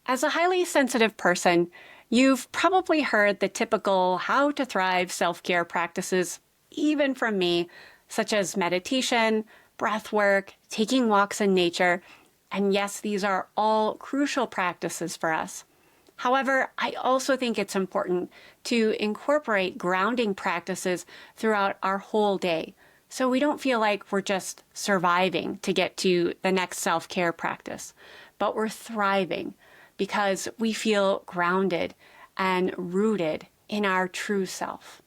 As a highly sensitive person, you've probably heard the typical how to thrive self-care practices, even from me, such as meditation, breath work, taking walks in nature, and yes, these are all crucial practices for us. However, I also think it's important to incorporate grounding practices throughout our whole day, so we don't feel like we're just surviving to get to the next self-care practice, but we're thriving because we feel grounded and rooted in our true self.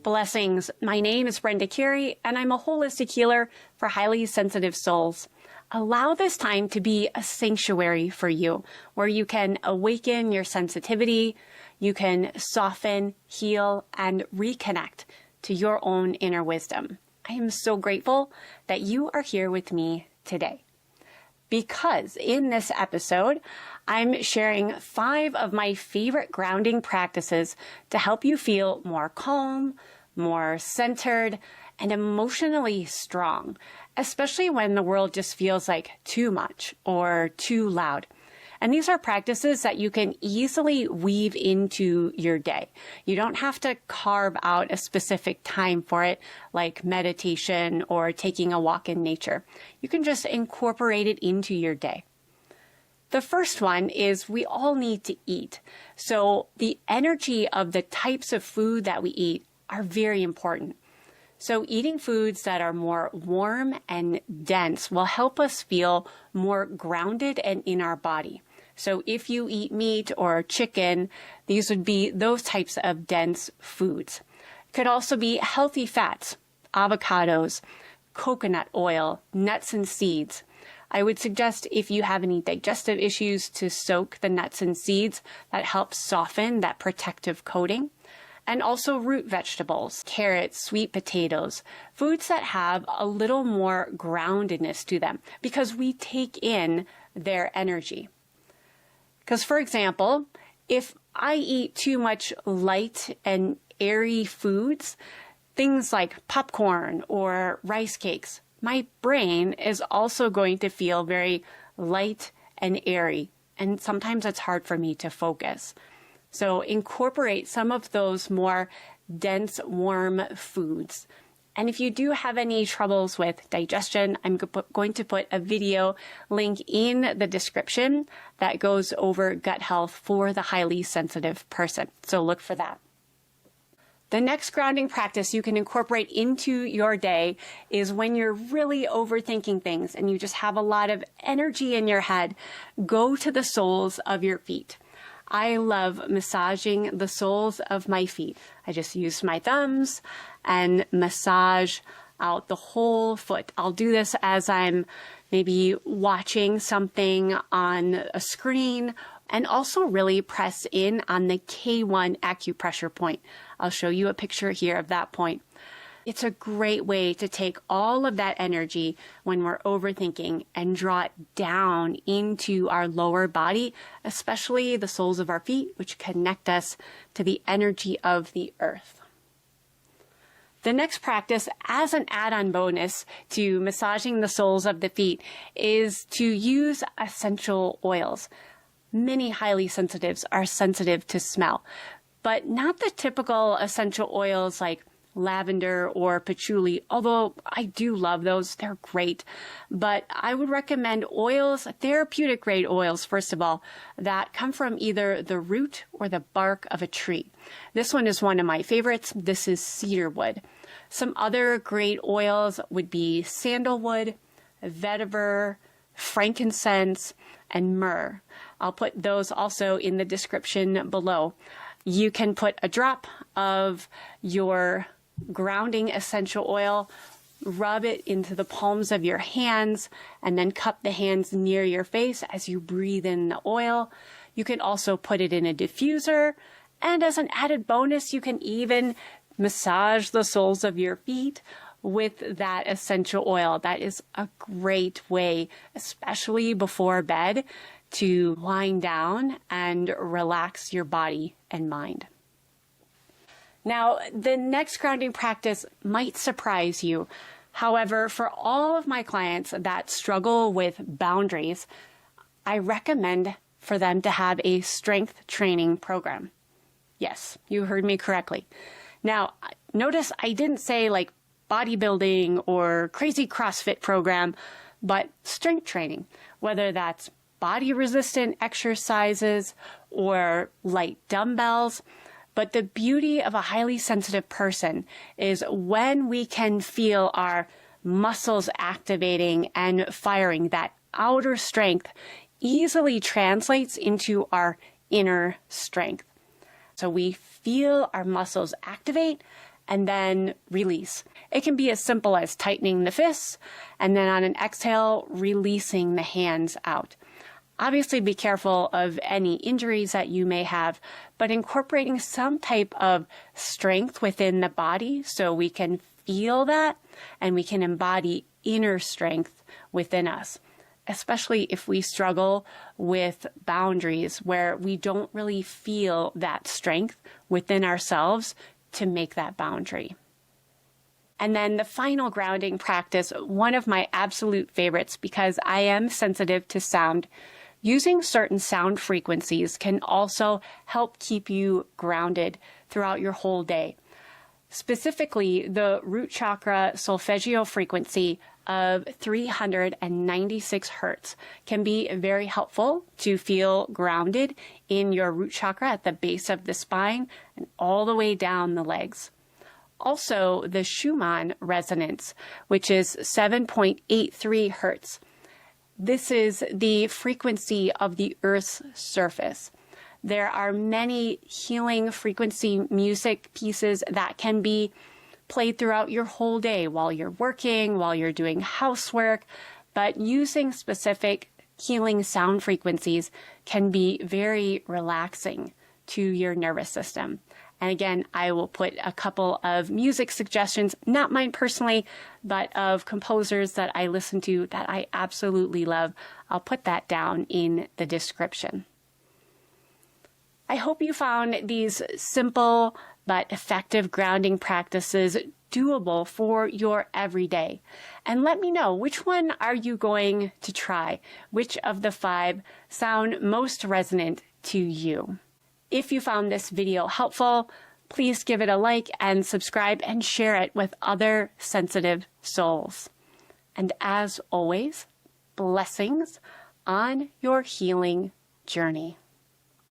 Blessings. My name is Brenda Carey, and I'm a holistic healer for highly sensitive souls. Allow this time to be a sanctuary for you, where you can awaken your sensitivity, you can soften, heal, and reconnect to your own inner wisdom. I am so grateful that you are here with me today, because in this episode, I'm sharing 5 of my favorite grounding practices to help you feel more calm, more centered, and emotionally strong, especially when the world just feels like too much or too loud. And these are practices that you can easily weave into your day. You don't have to carve out a specific time for it, like meditation or taking a walk in nature. You can just incorporate it into your day. The first one is we all need to eat. So the energy of the types of food that we eat are very important. So eating foods that are more warm and dense will help us feel more grounded and in our body. So if you eat meat or chicken, these would be those types of dense foods. Could also be healthy fats, avocados, coconut oil, nuts and seeds. I would suggest if you have any digestive issues to soak the nuts and seeds. That helps soften that protective coating. And also root vegetables, carrots, sweet potatoes, foods that have a little more groundedness to them because we take in their energy. Because, for example, if I eat too much light and airy foods, things like popcorn or rice cakes, my brain is also going to feel very light and airy, and sometimes it's hard for me to focus. So incorporate some of those more dense, warm foods. And if you do have any troubles with digestion, I'm going to put a video link in the description that goes over gut health for the highly sensitive person. So look for that. The next grounding practice you can incorporate into your day is when you're really overthinking things and you just have a lot of energy in your head, go to the soles of your feet. I love massaging the soles of my feet. I just use my thumbs and massage out the whole foot. I'll do this as I'm maybe watching something on a screen, and also really press in on the K1 acupressure point. I'll show you a picture here of that point. It's a great way to take all of that energy when we're overthinking and draw it down into our lower body, especially the soles of our feet, which connect us to the energy of the earth. The next practice, as an add-on bonus to massaging the soles of the feet, is to use essential oils. Many highly sensitives are sensitive to smell, but not the typical essential oils like lavender or patchouli, although I do love those. They're great. But I would recommend oils, therapeutic grade oils, first of all, that come from either the root or the bark of a tree. This one is one of my favorites. This is cedarwood. Some other great oils would be sandalwood, vetiver, frankincense, and myrrh. I'll put those also in the description below. You can put a drop of your grounding essential oil, rub it into the palms of your hands, and then cup the hands near your face as you breathe in the oil. You can also put it in a diffuser, and as an added bonus, you can even massage the soles of your feet with that essential oil. That is a great way, especially before bed, to wind down and relax your body and mind. Now, the next grounding practice might surprise you. However, for all of my clients that struggle with boundaries, I recommend for them to have a strength training program. Yes, you heard me correctly. Now, notice I didn't say like bodybuilding or crazy CrossFit program, but strength training, whether that's body resistant exercises or light dumbbells. But the beauty of a highly sensitive person is when we can feel our muscles activating and firing, that outer strength easily translates into our inner strength. So we feel our muscles activate and then release. It can be as simple as tightening the fists and then on an exhale, releasing the hands out. Obviously, be careful of any injuries that you may have, but incorporating some type of strength within the body so we can feel that and we can embody inner strength within us, especially if we struggle with boundaries where we don't really feel that strength within ourselves to make that boundary. And then the final grounding practice, one of my absolute favorites because I am sensitive to sound. Using certain sound frequencies can also help keep you grounded throughout your whole day. Specifically, the root chakra solfeggio frequency of 396 hertz can be very helpful to feel grounded in your root chakra at the base of the spine and all the way down the legs. Also, the Schumann resonance, which is 7.83 hertz. This is the frequency of the Earth's surface. There are many healing frequency music pieces that can be played throughout your whole day while you're working, while you're doing housework, but using specific healing sound frequencies can be very relaxing to your nervous system. And again, I will put a couple of music suggestions, not mine personally, but of composers that I listen to that I absolutely love. I'll put that down in the description. I hope you found these simple but effective grounding practices doable for your everyday. And let me know, which one are you going to try? Which of the 5 sound most resonant to you? If you found this video helpful, please give it a like and subscribe and share it with other sensitive souls. And as always, blessings on your healing journey.